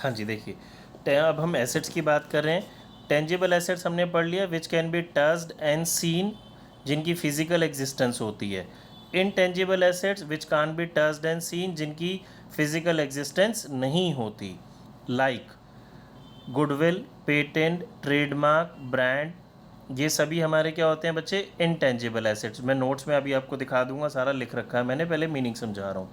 हाँ जी, देखिए अब हम एसेट्स की बात कर रहे हैं। टेंजिबल एसेट्स हमने पढ़ लिया, which can be touched and seen, जिनकी फिजिकल एग्जिस्टेंस होती है। Intangible assets which can be touched and seen, जिनकी फिजिकल एग्जिस्टेंस नहीं होती, like goodwill, patent, trademark, brand, ये सभी हमारे क्या होते हैं बच्चे, इनटेंजिबल एसेट्स। मैं नोट्स में अभी आपको दिखा दूंगा, सारा लिख रखा है मैंने, पहले मीनिंग समझा रहा हूँ।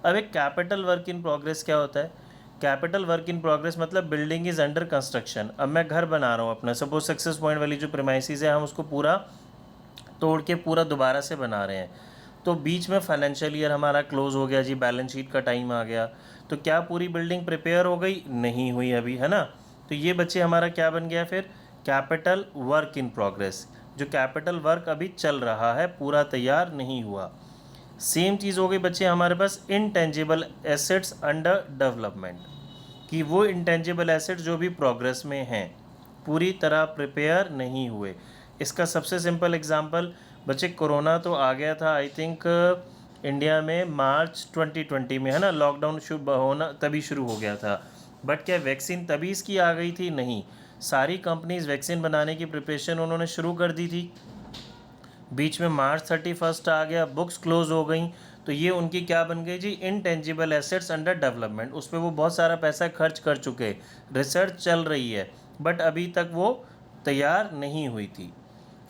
अब एक कैपिटल वर्क इन प्रोग्रेस क्या होता है? कैपिटल वर्क इन प्रोग्रेस मतलब बिल्डिंग इज अंडर कंस्ट्रक्शन। अब मैं घर बना रहा हूँ अपना, सपोज सक्सेस पॉइंट वाली जो प्रीमाइसिस है, हम उसको पूरा तोड़ के पूरा दोबारा से बना रहे हैं, तो बीच में फाइनेंशियल ईयर हमारा क्लोज हो गया जी, बैलेंस शीट का टाइम आ गया, तो क्या पूरी बिल्डिंग प्रिपेयर हो गई? नहीं हुई अभी, है ना। तो ये बच्चे हमारा क्या बन गया फिर? Capital work in progress. जो कैपिटल वर्क अभी चल रहा है, पूरा तैयार नहीं हुआ। सेम चीज़ हो गई बच्चे हमारे पास इनटेंजिबल एसेट्स अंडर डेवलपमेंट, कि वो इंटेंजिबल एसेट्स जो भी प्रोग्रेस में हैं, पूरी तरह प्रिपेयर नहीं हुए। इसका सबसे सिंपल एग्जांपल बच्चे, कोरोना तो आ गया था आई थिंक इंडिया में मार्च 2020 में, है ना। लॉकडाउन शुरू होना तभी शुरू हो गया था, बट क्या वैक्सीन तभी इसकी आ गई थी? नहीं। सारी कंपनीज वैक्सीन बनाने की प्रिपरेशन उन्होंने शुरू कर दी थी। बीच में मार्च 31 आ गया, बुक्स क्लोज हो गई, तो ये उनकी क्या बन गई जी? Intangible assets under development. उस पर वो बहुत सारा पैसा खर्च कर चुके, रिसर्च चल रही है, बट अभी तक वो तैयार नहीं हुई थी।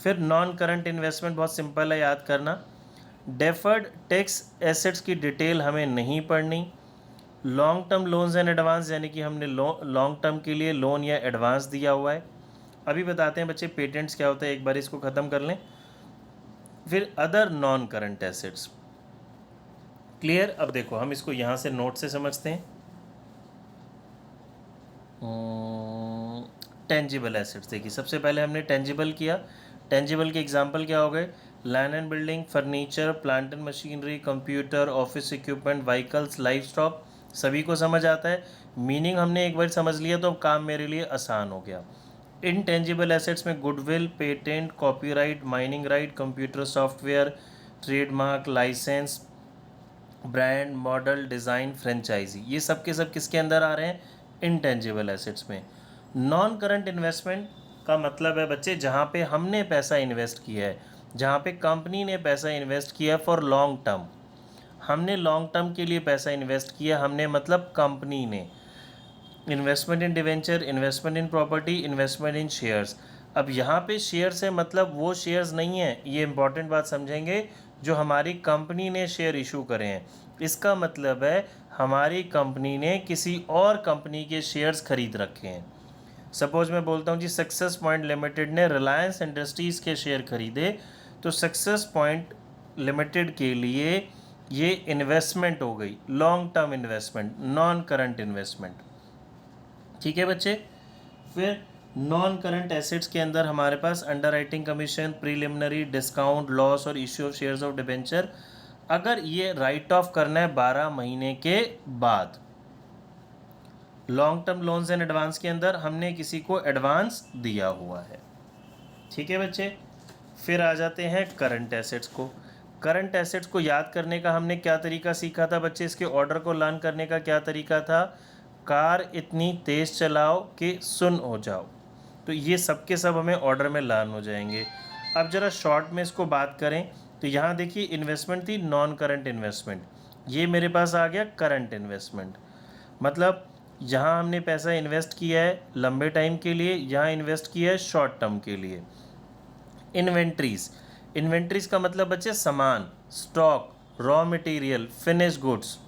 फिर नॉन करंट इन्वेस्टमेंट बहुत सिंपल है याद करना। डेफर्ड टैक्स एसेट्स की डिटेल हमें नहीं पढ़नी। Long term loans and advance, यानी कि हमने लॉन्ग टर्म के लिए लोन या एडवांस दिया हुआ है। अभी बताते हैं बच्चे पेटेंट्स क्या होता है, एक बार इसको ख़त्म कर लें। फिर other non current assets, clear. अब देखो हम इसको यहाँ से नोट से समझते हैं। टेंजिबल एसेट्स, देखिए सबसे पहले हमने टेंजिबल किया। टेंजिबल के एग्जांपल क्या हो गए? Land and building, furniture, plant and machinery, computer, office equipment, vehicles, life stock, सभी को समझ आता है। मीनिंग हमने एक बार समझ लिया तो अब काम मेरे लिए आसान हो गया। इनटेंजिबल एसेट्स में goodwill, patent, copyright, mining right, computer software, trademark, licence, brand, model, design, franchisee, ये सब के सब किसके अंदर आ रहे हैं? इनटेंजिबल एसेट्स में। नॉन करंट इन्वेस्टमेंट का मतलब है बच्चे जहाँ पे हमने पैसा इन्वेस्ट किया है, जहाँ पे कंपनी ने पैसा इन्वेस्ट किया है फॉर लॉन्ग टर्म, हमने लॉन्ग टर्म के लिए पैसा इन्वेस्ट किया, हमने मतलब कंपनी ने। Investment in debenture, investment in property, investment in shares. अब यहाँ पे शेयर से मतलब वो शेयर्स नहीं है, ये इंपॉर्टेंट बात समझेंगे, जो हमारी कंपनी ने शेयर इशू करे हैं। इसका मतलब है हमारी कंपनी ने किसी और कंपनी के शेयर्स खरीद रखे हैं। सपोज मैं बोलता हूँ जी सक्सेस पॉइंट लिमिटेड ने रिलायंस इंडस्ट्रीज़ के शेयर खरीदे, तो सक्सेस पॉइंट लिमिटेड के लिए ये इन्वेस्टमेंट हो गई, long term investment, non current investment. ठीक है बच्चे। फिर नॉन करंट एसेट्स के अंदर हमारे पास underwriting commission, preliminary, discount, loss और issue of shares of debenture, अगर ये राइट ऑफ करना है 12 महीने के बाद। Long term loans and advance के अंदर हमने किसी को एडवांस दिया हुआ है। ठीक है बच्चे। फिर आ जाते हैं करंट एसेट्स को। करंट एसेट्स को याद करने का हमने क्या तरीका सीखा था बच्चे? इसके ऑर्डर को लर्न करने का क्या तरीका था? कार इतनी तेज़ चलाओ कि सुन हो जाओ। तो ये सब के सब हमें ऑर्डर में लर्न हो जाएंगे। अब ज़रा शॉर्ट में इसको बात करें तो यहाँ देखिए इन्वेस्टमेंट थी नॉन करंट इन्वेस्टमेंट, ये मेरे पास आ गया करंट इन्वेस्टमेंट। मतलब यहाँ हमने पैसा इन्वेस्ट किया है लंबे टाइम के लिए, यहाँ इन्वेस्ट किया है शॉर्ट टर्म के लिए। इन्वेंट्रीज, इन्वेंट्रीज का मतलब बच्चे सामान, stock, raw material, finish goods,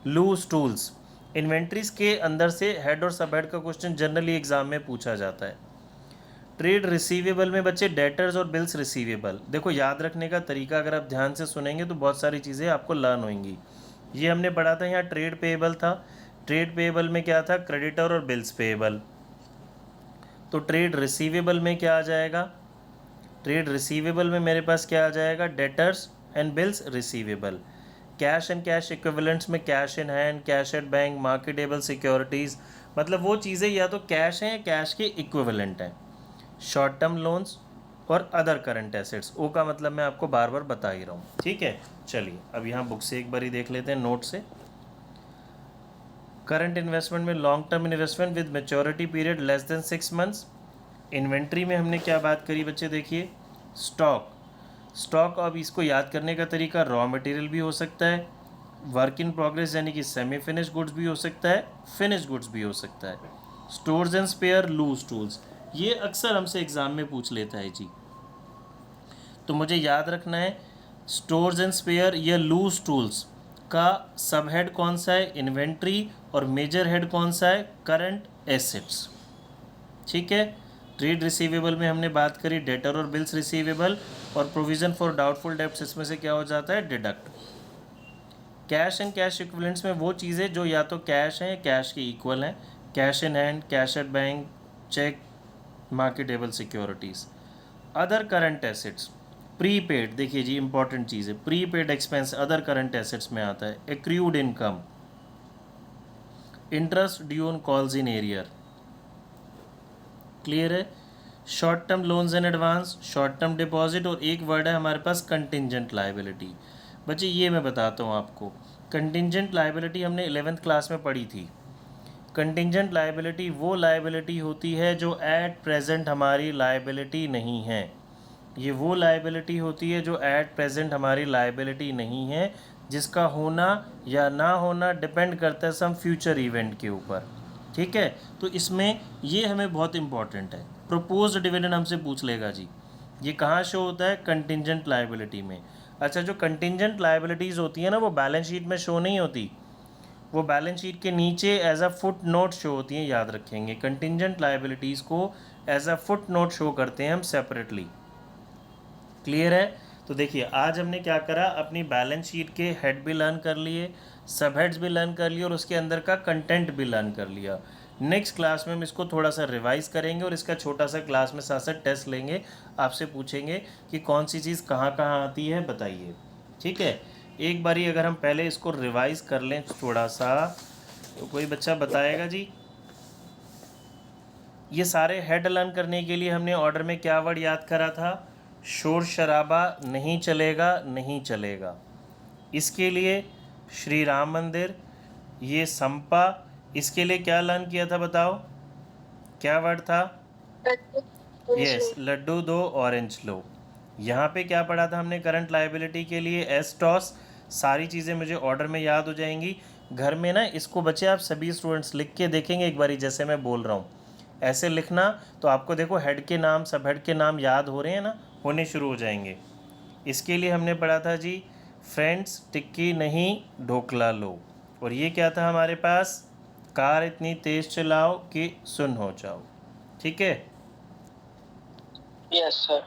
loose tools. Inventories के अंदर से हेड और सब हेड का क्वेश्चन जनरली एग्जाम में पूछा जाता है। ट्रेड रिसीवेबल में बच्चे डेटर्स और बिल्स रिसीवेबल। देखो याद रखने का तरीका अगर आप ध्यान से सुनेंगे तो बहुत सारी चीज़ें आपको लर्न होंगी। ये हमने पढ़ा था, यहाँ ट्रेड पेएबल था। ट्रेड पेएबल में क्या था? क्रेडिटर और बिल्स पेएबल। तो ट्रेड रिसीवेबल में क्या आ जाएगा? ट्रेड रिसीवेबल में मेरे पास क्या आ जाएगा? Debtors and bills receivable. Cash and cash equivalents में cash in hand, cash at bank, marketable securities, मतलब वो चीज़ें या तो कैश हैं या कैश के इक्विवेलेंट हैं। शॉर्ट टर्म लोन्स और अदर करंट एसेट्स, ओ का मतलब मैं आपको बार बार बता ही रहा हूँ। ठीक है, चलिए अब यहाँ बुक से एक बार ही देख लेते हैं, नोट से। करंट इन्वेस्टमेंट में long term investment with maturity period less than 6 months. Inventory में हमने क्या बात करी बच्चे, देखिए स्टॉक। स्टॉक, अब इसको याद करने का तरीका, रॉ मटेरियल भी हो सकता है, वर्क इन प्रोग्रेस यानी कि सेमी फिनिश गुड्स भी हो सकता है, फिनिश गुड्स भी हो सकता है। Stores and spare, loose tools, ये अक्सर हमसे एग्जाम में पूछ लेता है जी। तो मुझे याद रखना है स्टोर्स एंड स्पेयर या लूज टूल्स का सब हेड कौन सा है, इन्वेंट्री, और मेजर हेड कौन सा है, करंट एसेट्स। ठीक है। ट्रेड रिसीवेबल में हमने बात करी डेटर और बिल्स रिसीवेबल, और प्रोविजन फॉर डाउटफुल डेब्ट्स, इसमें से क्या हो जाता है, deduct. Cash and cash equivalents में वो चीज़ें जो या तो कैश हैं, कैश के इक्वल हैं, cash in hand, cash at bank, cheque, marketable securities. Other current assets, prepaid, देखिए जी इंपॉर्टेंट चीज़ है, prepaid expense other current assets में आता है। Accrued income, interest due on calls in arrear, clear है। Short term loans and advance, short term deposit, और एक वर्ड है हमारे पास कंटिंजेंट लायबिलिटी। बच्चे ये मैं बताता हूँ आपको, कंटिंजेंट लायबिलिटी हमने 11th क्लास में पढ़ी थी। कंटिंजेंट लायबिलिटी वो लायबिलिटी होती है जो एट प्रेजेंट हमारी लायबिलिटी नहीं है। ये वो लायबिलिटी होती है जो एट प्रेजेंट हमारी लायबिलिटी नहीं है, जिसका होना या ना होना डिपेंड करता है सम फ्यूचर इवेंट के ऊपर। ठीक है। तो इसमें ये हमें बहुत इंपॉर्टेंट है, प्रोपोज्ड डिविडेंड हमसे पूछ लेगा जी, ये कहाँ शो होता है, कंटिंजेंट लायबिलिटी में। अच्छा, जो कंटिंजेंट लायबिलिटीज़ होती है ना, वो बैलेंस शीट में शो नहीं होती, वो बैलेंस शीट के नीचे as a footnote show होती हैं, याद रखेंगे। कंटिंजेंट लायबिलिटीज़ को as a footnote show करते हैं हम सेपरेटली, क्लियर है। तो देखिए आज हमने क्या करा, अपनी बैलेंस शीट के हेड भी लर्न कर लिए, सब हेड्स भी लर्न कर लिए, और उसके अंदर का कंटेंट भी लर्न कर लिया। नेक्स्ट क्लास में हम इसको थोड़ा सा रिवाइज करेंगे, और इसका छोटा सा क्लास में साथ साथ टेस्ट लेंगे, आपसे पूछेंगे कि कौन सी चीज़ कहाँ कहाँ आती है, बताइए। ठीक है। एक बारी अगर हम पहले इसको रिवाइज कर लें थोड़ा सा, तो कोई बच्चा बताएगा जी। ये सारे हेड लर्न करने के लिए हमने ऑर्डर में क्या वर्ड याद करा था, शोर शराबा नहीं चलेगा, नहीं चलेगा। इसके लिए श्री राम मंदिर, ये संपा, इसके लिए क्या लर्न किया था बताओ, क्या वर्ड था, यस, लड्डू दो ऑरेंज लो। यहाँ पे क्या पढ़ा था हमने करंट लायबिलिटी के लिए, एस्टॉस। सारी चीज़ें मुझे ऑर्डर में याद हो जाएंगी। घर में ना इसको बच्चे आप सभी स्टूडेंट्स लिख के देखेंगे एक बारी, जैसे मैं बोल रहा हूँ ऐसे लिखना, तो आपको देखो हेड के नाम, सब हेड के नाम याद हो रहे हैं ना, होने शुरू हो जाएंगे। इसके लिए हमने पढ़ा था जी, फ्रेंड्स टिक्की नहीं ढोकला लो। और ये क्या था हमारे पास, कार इतनी तेज़ चलाओ कि सुन हो जाओ। ठीक है। Yes sir.